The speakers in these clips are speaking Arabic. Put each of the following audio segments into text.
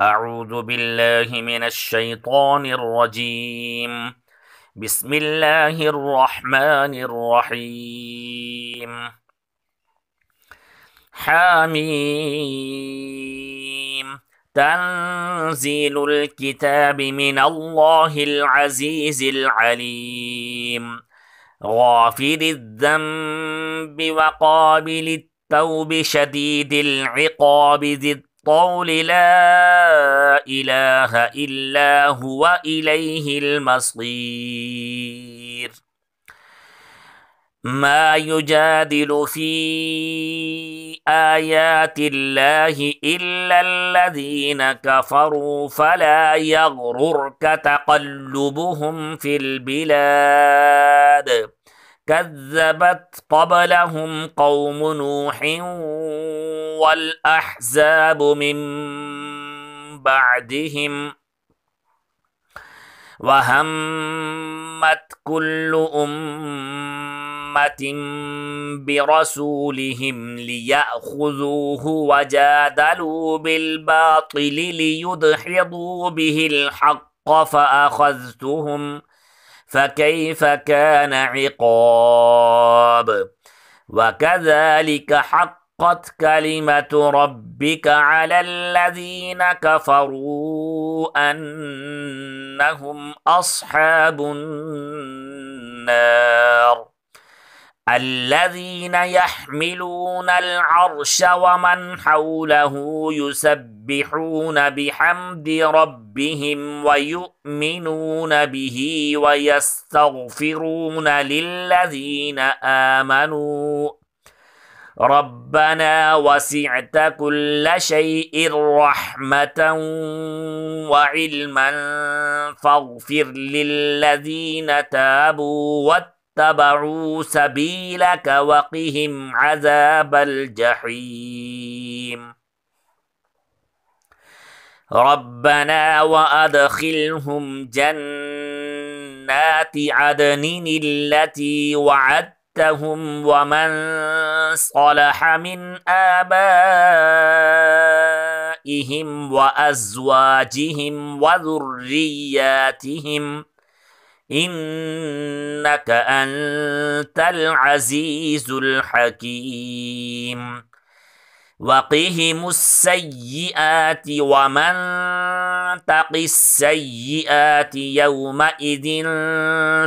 أعوذ بالله من الشيطان الرجيم. بسم الله الرحمن الرحيم. حميم. تنزيل الكتاب من الله العزيز العليم. غافر الذنب وقابل التوب شديد العقاب ذي الطول لا إله إلا هو إليه المصير. ما يجادل في آيات الله إلا الذين كفروا فلا يغررك تقلبهم في البلاد. كذبت قبلهم قوم نوح والأحزاب من بعدهم وهمت كل أمة برسولهم ليأخذوه وجادلوا بالباطل ليدحضوا به الحق فأخذتهم فكيف كان عقاب. وكذلك حقت كلمة ربك على الذين كفروا أنهم أصحاب النار. الذين يحملون العرش ومن حوله يسبحون بحمد ربهم ويؤمنون به ويستغفرون للذين آمنوا ربنا وسعت كل شيء رحمة وعلما فاغفر للذين تابوا واتبعوا سبيلك وقهم عذاب الجحيم. ربنا وأدخلهم جنات عدن التي وعدتهم ومن صلح من آبائهم وأزواجهم وذرياتهم إنك أنت العزيز الحكيم. وقهم السيئات ومن تق السيئات يومئذ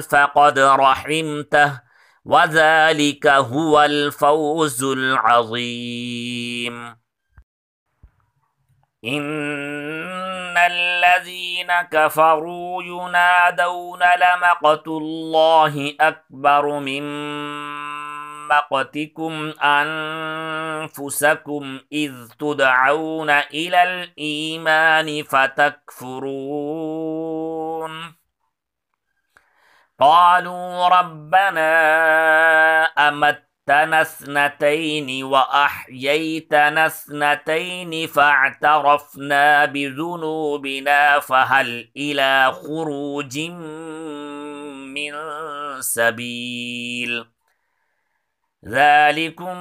فقد رحمته وذلك هو الفوز العظيم. إن الذين كفروا ينادون لمقت الله أكبر من مقتكم أنفسكم إذ تدعون إلى الإيمان فتكفرون. قالوا ربنا أمتنا اثنتين وأحييتنا اثنتين فاعترفنا بذنوبنا فهل إلى خروج من سبيل. ذلكم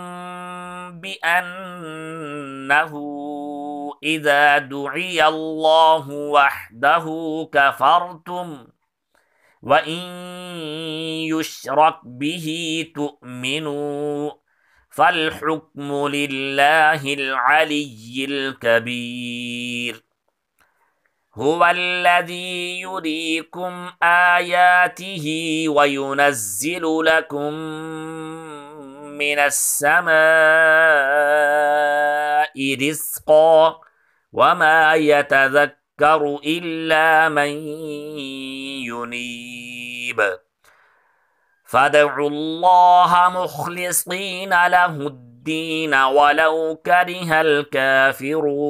بأنه إذا دعي الله وحده كفرتم وإن يشرك به تؤمنوا فالحكم لله العلي الكبير. هو الذي يريكم آياته وينزل لكم من السماء رزقا وما يتذكر إلا من ينيب. فادعوا الله مخلصين له الدين ولو كره الكافرون.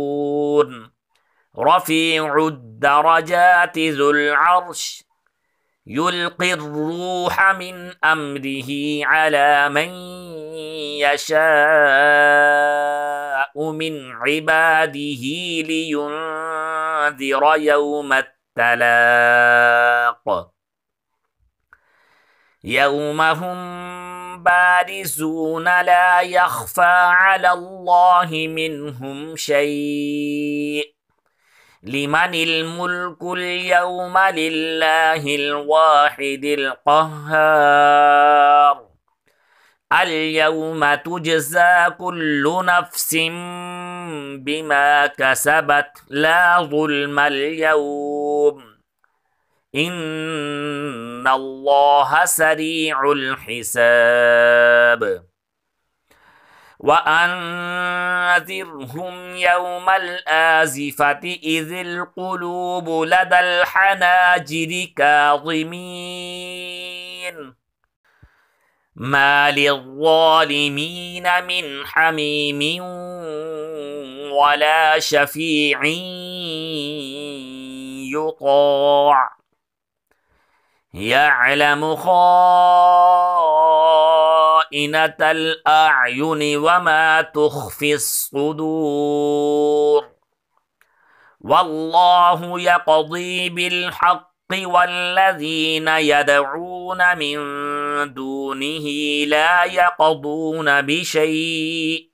رفيع الدرجات ذو العرش يلقي الروح من أمره على من يشاء من عباده لينذر يوم التلاق. يوم هم بارزون لا يخفى على الله منهم شيء لمن الملك اليوم لله الواحد القهار اليوم تجزى كل نفس بما كسبت لا ظلم اليوم إن الله سريع الحساب وأنذرهم يوم الآزفة إذ القلوب لدى الحناجر كاظمين ما للظالمين من حميم ولا شفيع يطاع يعلم خائنة الأعين وما تخفي الصدور والله يقضي بالحق والذين يدعون من دونه لا يقضون بشيء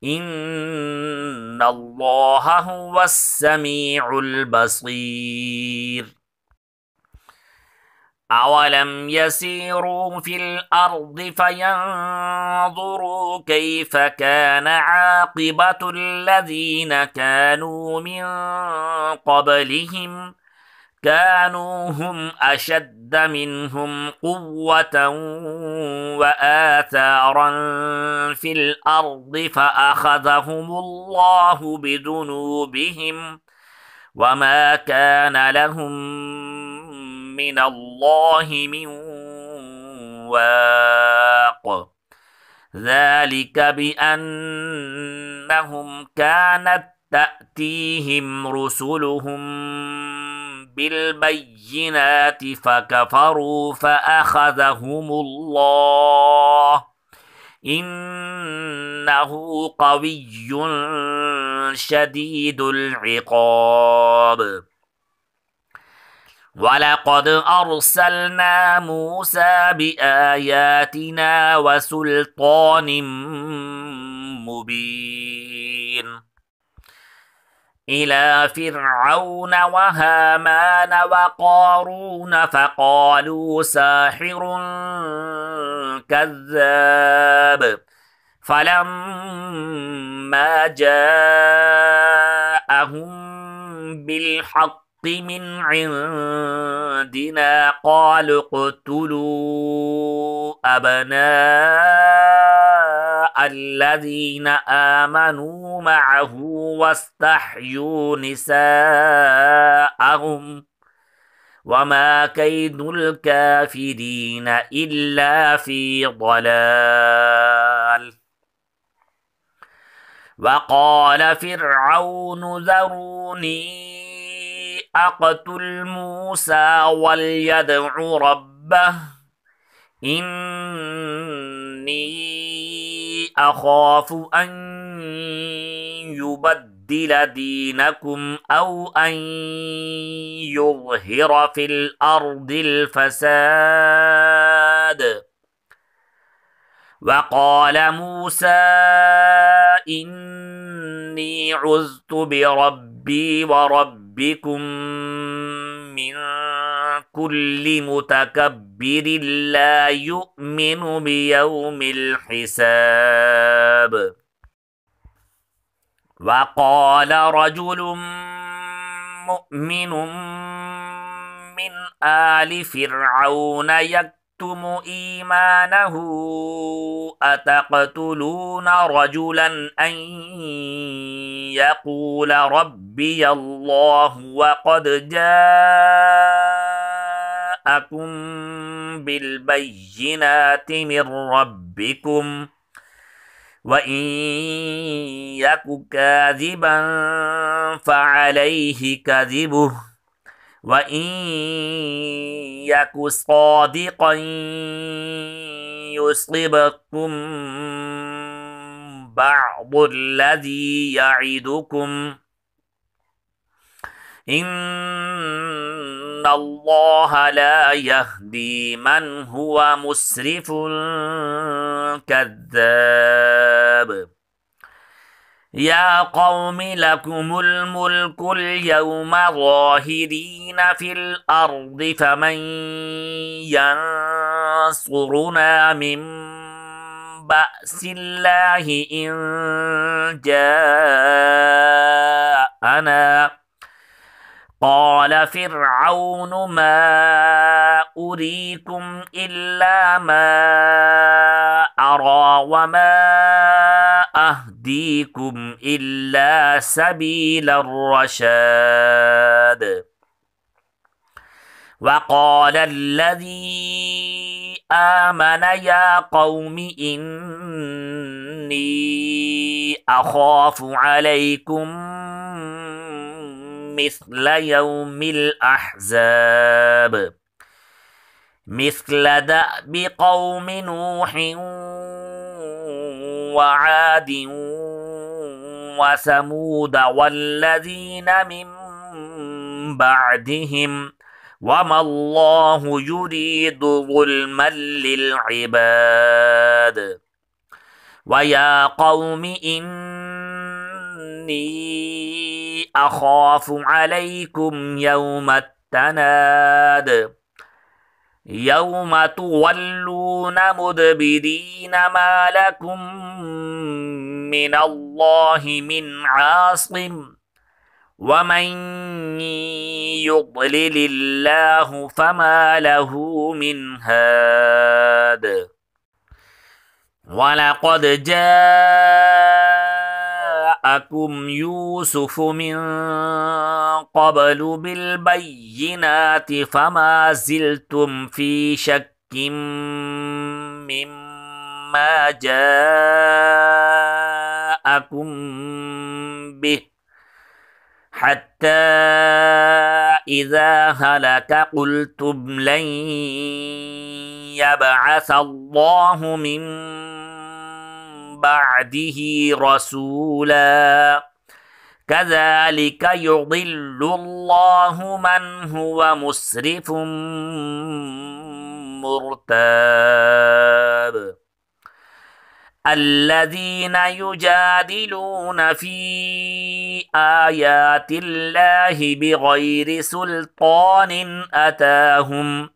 إن الله هو السميع البصير أولم يسيروا في الأرض فينظروا كيف كان عاقبة الذين كانوا من قبلهم كانوا هم أشد منهم قوة وآثارا في الأرض فأخذهم الله بذنوبهم وما كان لهم من الله من واق ذلك بأنهم كانت تأتيهم رسلهم بالبينات فكفروا فأخذهم الله إنه قوي شديد العقاب ولقد أرسلنا موسى بآياتنا وسلطان مبين إلى فرعون وهامان وقارون فقالوا ساحر كذاب فلما جاءهم بالحق من عندنا قالوا اقتلوا أبناء الذين آمنوا معه واستحيوا نساءهم وما كيد الكافرين إلا في ضلال وقال فرعون ذروني أقتل موسى وليدع ربه إني أخاف أن يبدل دينكم أو أن يظهر في الأرض الفساد وقال موسى إني عذت بربي وربكم من كل متكبر لا يؤمن بيوم الحساب وقال رجل مؤمن من آل فرعون يكتم إيمانه أتقتلون رجلا أن يقول ربي الله وقد جاءكم بالبينات من ربكم وإن يك كاذبا فعليه كذبه وإن يك صادقا يصبكم بعض الذي يعدكم إن الله لا يهدي من هو مسرف كذاب يا قوم لكم الملك اليوم ظاهرين في الأرض فمن ينصرنا من بأس الله إن جاءنا قال فرعون ما أريكم إلا ما أرى وما أهديكم إلا سبيل الرشاد وقال الذي آمن يا قوم إني أخاف عليكم مثل يوم الأحزاب مثل دأب قوم نوح وعاد وثمود والذين من بعدهم وما الله يريد ظلما للعباد ويا قوم إني أخاف عليكم يوم التناد يوم تولون مدبرين ما لكم من الله من عاصم ومن يضلل الله فما له من هاد ولقد جاءكم يوسف من قبل بالبينات فما زلتم في شك مما جاءكم به حتى إذا هلك قلتم لن يبعث الله من بعده رسولا كذلك يضل الله من هو مسرف مرتاب الذين يجادلون في آيات الله بغير سلطان أتاهم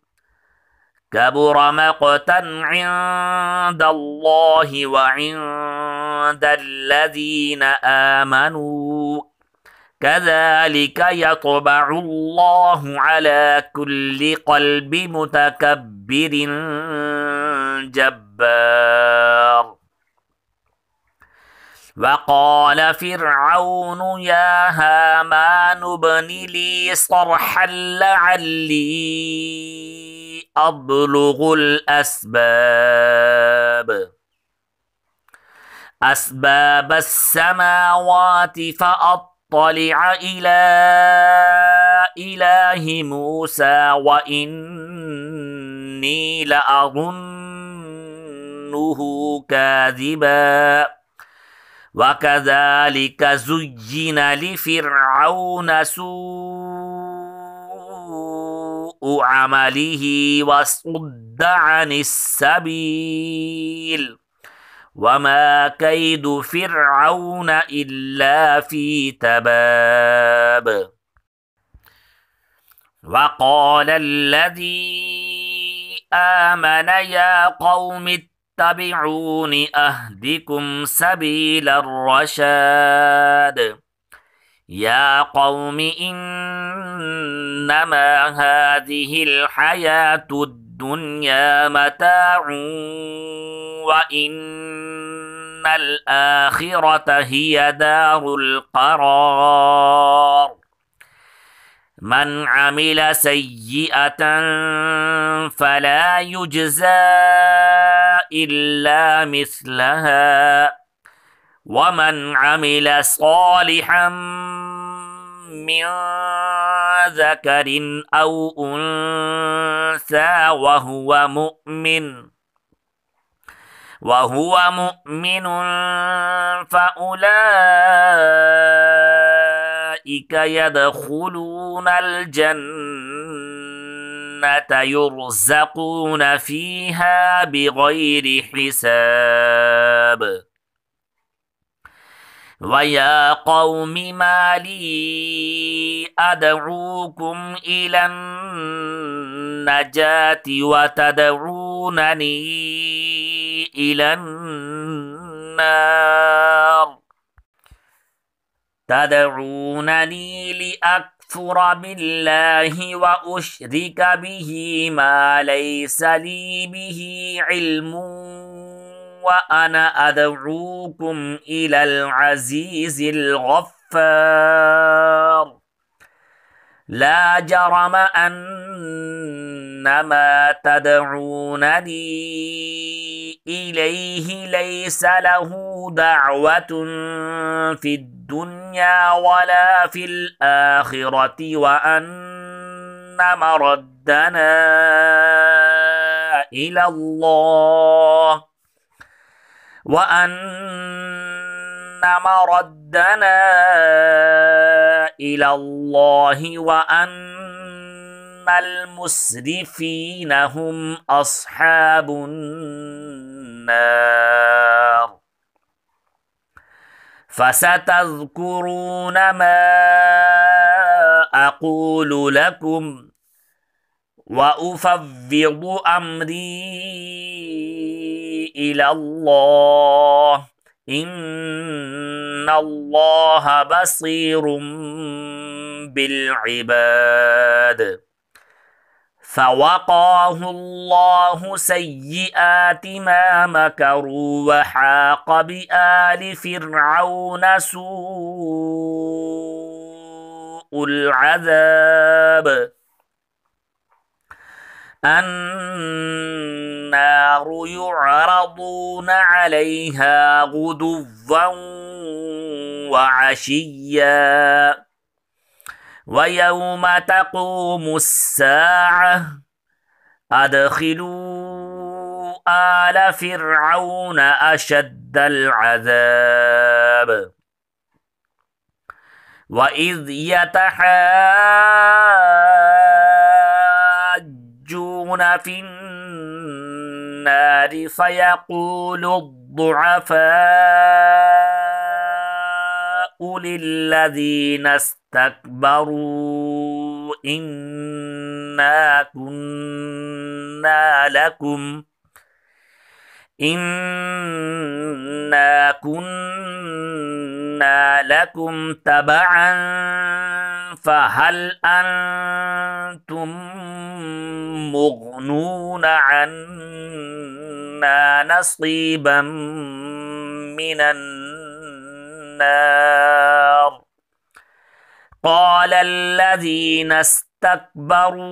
كبر مقتا عند الله وعند الذين آمنوا كذلك يطبع الله على كل قلب متكبر جبار وقال فرعون يا هامان ابن لي صرحا لعلي أبلغ أسباب السماوات فأطلع إلى إله موسى وإني لأظنه كاذبا وكذلك زين لفرعون سوء عمله وصد عن السبيل وما كيد فرعون إلا في تباب وقال الذي آمن يا قوم اتبعون أهدكم سبيل الرشاد يا قوم إنما هذه الحياة الدنيا متاع وإن الآخرة هي دار القرار من عمل سيئة فلا يجزى إلا مثلها ومن عمل صالحا من ذكر أو أنثى وهو مؤمن فأولئك يدخلون الجنة يرزقون فيها بغير حساب ويا قوم ما لي أدعوكم إلى النجاة وتدعونني إلى النار تدعونني لأكفر بالله وأشرك به ما ليس لي به علم وأنا أدعوكم إلى العزيز الغفار لا جرم أن ما تدعونني إليه ليس له دعوة في الدنيا ولا في الآخرة وأن مردنا إلى الله وأن المسرفين هم أصحاب النار فستذكرون ما أقول لكم وأفوض أمري إلى الله إن الله بصير بالعباد فوقاه الله سيئات ما مكروا وحاق بآل فرعون سوء العذاب النار يعرضون عليها غدوا وعشيا ويوم تقوم الساعة أدخلوا آل فرعون أشد العذاب وإذ يتحاجون في النار فيقول الضعفاء للذين استكبروا إنا كنا لكم تبعا فهل أنتم مغنون عنا نصيبا من النار قال الذين استكبروا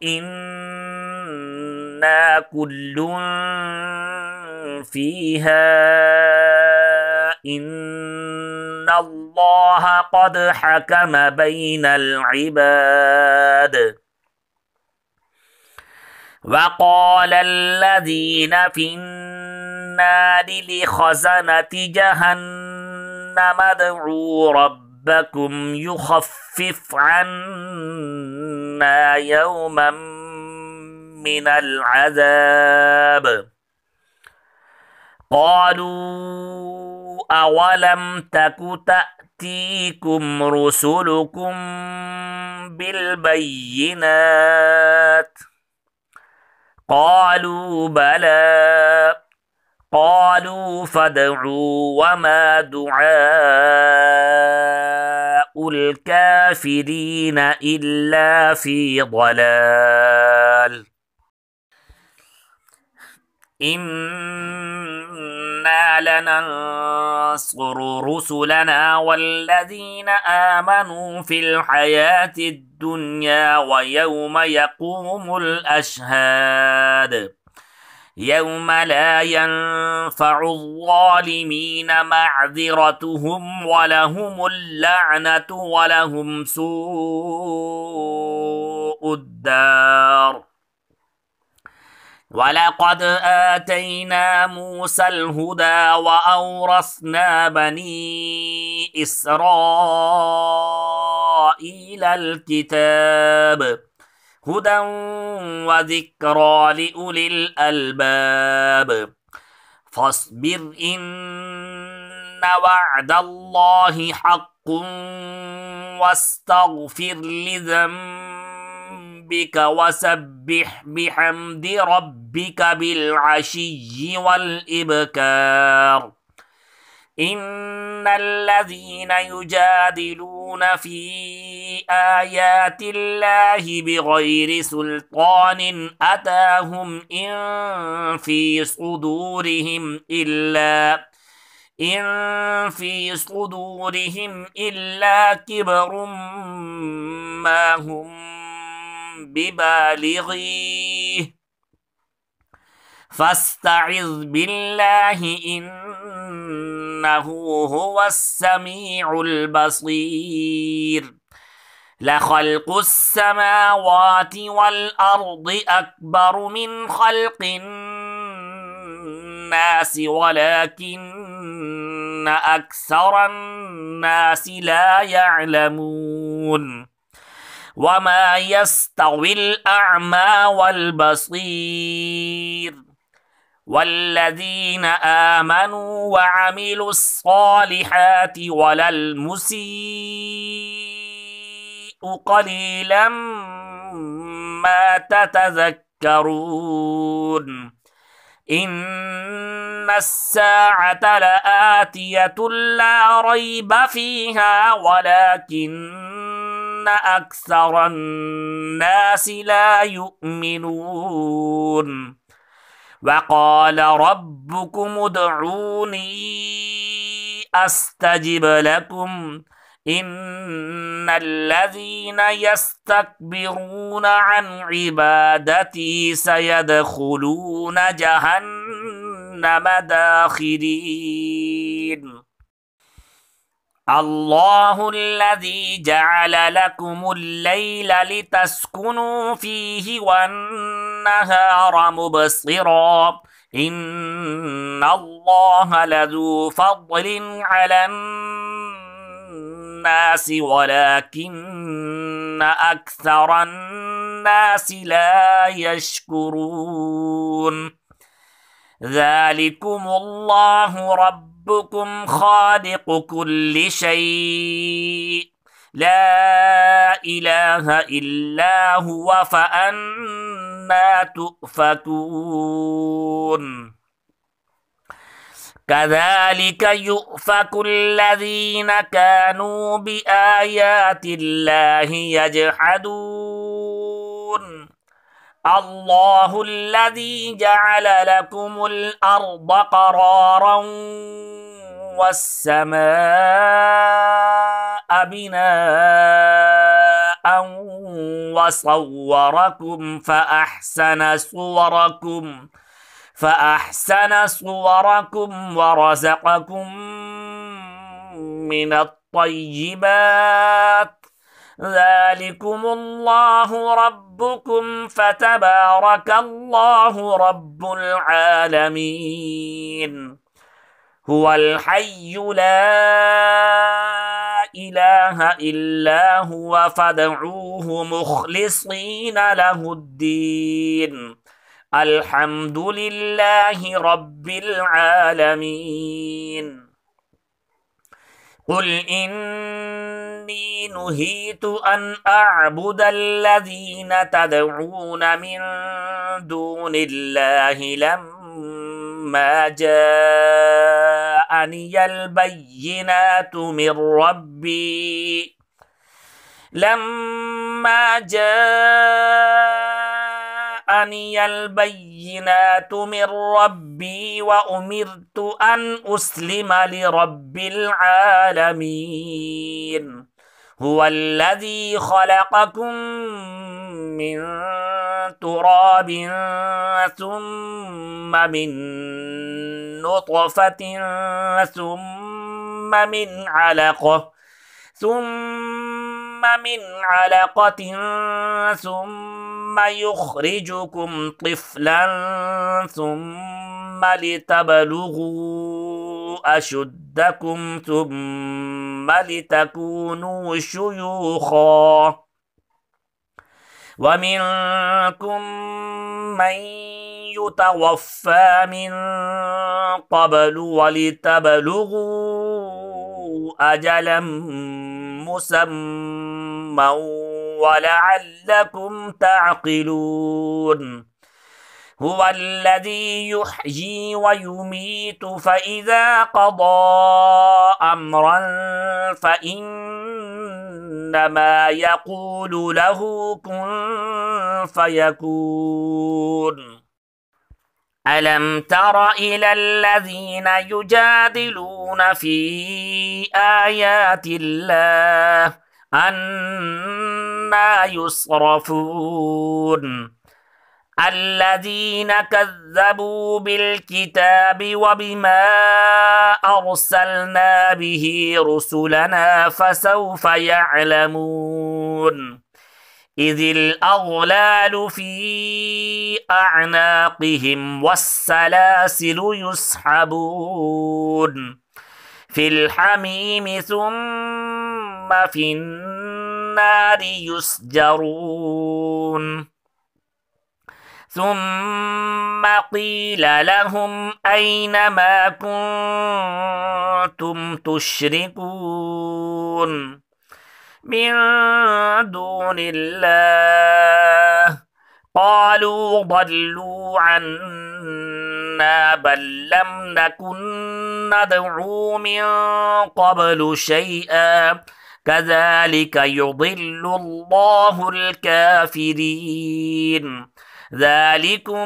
إنا كل فيها إن الله قد حكم بين العباد وقال الذين في النار لخزنة جهنم ادعوا ربكم يخفف عنا يوما من العذاب قالوا أولم تك تأتيكم رسلكم بالبينات قالوا بلى قالوا فادعوا وما دعاء الكافرين إلا في ضلال إنا لننصر رسلنا والذين آمنوا في الحياة الدنيا ويوم يقوم الأشهاد يوم لا ينفع الظالمين معذرتهم ولهم اللعنة ولهم سوء الدار ولقد آتينا موسى الهدى وأورثنا بني إسرائيل الكتاب هدى وذكرى لأولي الألباب فاصبر إن وعد الله حق واستغفر لذنبك وسبح بحمد ربك بالعشي والإبكار إن الذين يجادلون في آيات الله بغير سلطان أتاهم إن في صدورهم إلا كبر ما هم ببالغيه فاستعذ بالله إنه هو السميع البصير لخلق السماوات والأرض أكبر من خلق الناس ولكن أكثر الناس لا يعلمون وما يستوي الأعمى والبصير والذين آمنوا وعملوا الصالحات ولا المسيء قليلا ما تتذكرون إن الساعة لآتية لا ريب فيها ولكن أكثر الناس لا يؤمنون وقال ربكم ادعوني أستجب لكم إن الذين يستكبرون عن عبادتي سيدخلون جهنم داخرين الله الذي جعل لكم الليل لتسكنوا فيه والنهار مبصرا إن الله لذو فضل على الناس ولكن أكثر الناس لا يشكرون ذلكم الله ربكم خالق كل شيء لا إله إلا هو فأنى تؤفكون كذلك يؤفك الذين كانوا بآيات الله يجحدون الله الذي جعل لكم الأرض قرارا والسماء بناء وصوركم فأحسن صوركم ورزقكم من الطيبات ذلكم الله ربكم فتبارك الله رب العالمين هو الحي لا إله إلا هو فادعوه مخلصين له الدين الحمد لله رب العالمين قل إني نهيت أن أعبد الذين تدعون من دون الله لما جاءني البينات من ربي وأمرت أن أسلم لرب العالمين هو الذي خلقكم من تراب ثم من نطفة ثم من علقة ثم يخرجكم طفلا ثم لتبلغوا أشدكم ثم لتكونوا شيوخا ومنكم من يتوفى من قبل ولتبلغوا أجلا مسمى ولعلكم تعقلون هو الذي يحيي ويميت فإذا قضى أمرا فإنما يقول له كن فيكون ألم تر إلى الذين يجادلون في آيات الله أنى يصرفون الذين كذبوا بالكتاب وبما أرسلنا به رسلنا فسوف يعلمون إذ الأغلال في أعناقهم والسلاسل يسحبون في الحميم ثم في النار يسجرون ثم قيل لهم أين ما كنتم تشركون من دون الله قالوا ضلوا عنا بل لم نكن ندعو من قبل شيئا كذلك يضل الله الكافرين ذلكم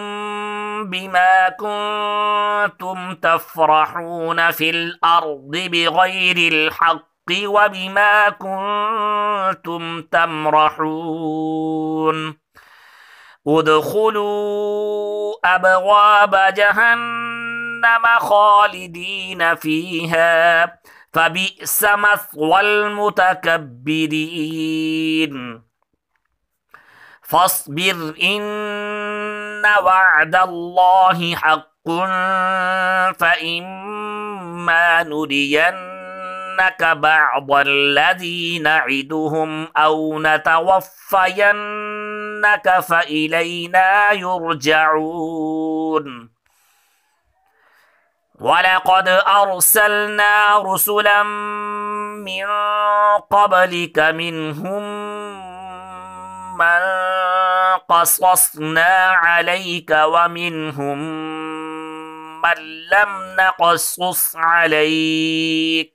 بما كنتم تفرحون في الأرض بغير الحق وبما كنتم تمرحون ادخلوا أبواب جهنم خالدين فيها فبئس مثوى المتكبرين فاصبر إن وعد الله حق فإما نرينك بعض الذي نعدهم أو نتوفينك فإلينا يرجعون ولقد أرسلنا رسلا من قبلك منهم من قصصنا عليك ومنهم من لم نقصص عليك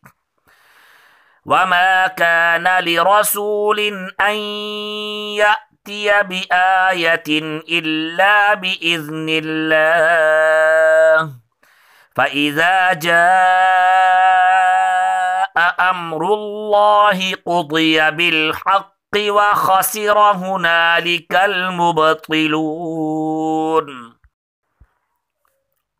وما كان لرسول أن يأتي بآية إلا بإذن الله فإذا جاء أمر الله قضي بالحق وخسر هنالك المبطلون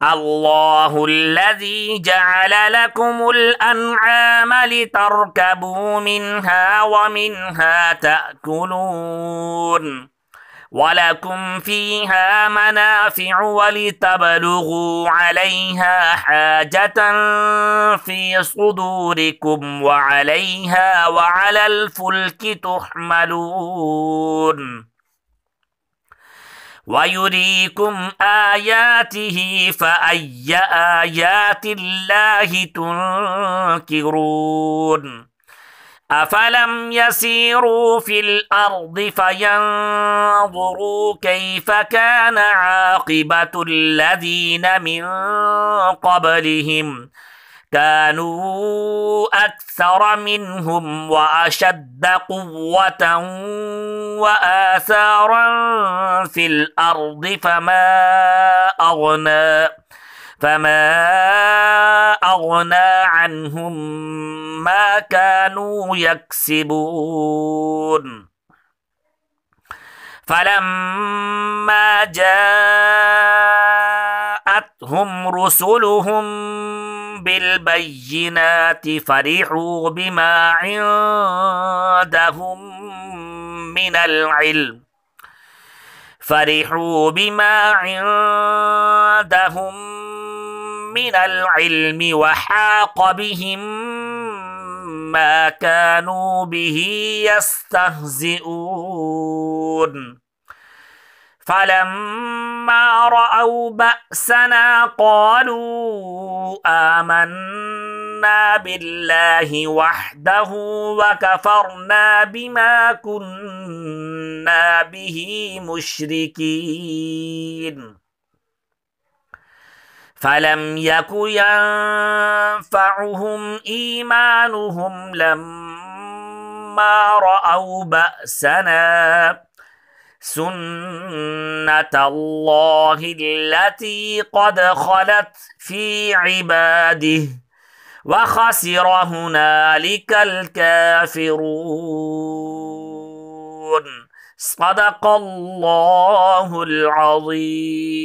الله الذي جعل لكم الأنعام لتركبوا منها ومنها تأكلون ولكم فيها منافع ولتبلغوا عليها حاجة في صدوركم وعليها وعلى الفلك تحملون ويريكم آياته فأي آيات الله تنكرون أفلم يسيروا في الأرض فينظروا كيف كان عاقبة الذين من قبلهم كانوا أكثر منهم وأشد قوة وآثارا في الأرض فما أغنى عنهم ما كانوا يكسبون فلما جاءتهم رسلهم بالبينات فرحوا بما عندهم من العلم وحاق بهم ما كانوا به يستهزئون فلما رأوا بأسنا قالوا آمنا بالله وحده وكفرنا بما كنا به مشركين فلم يك ينفعهم إيمانهم لما رأوا بأسنا سنة الله التي قد خلت في عباده وخسر هنالك الكافرون. صدق الله العظيم.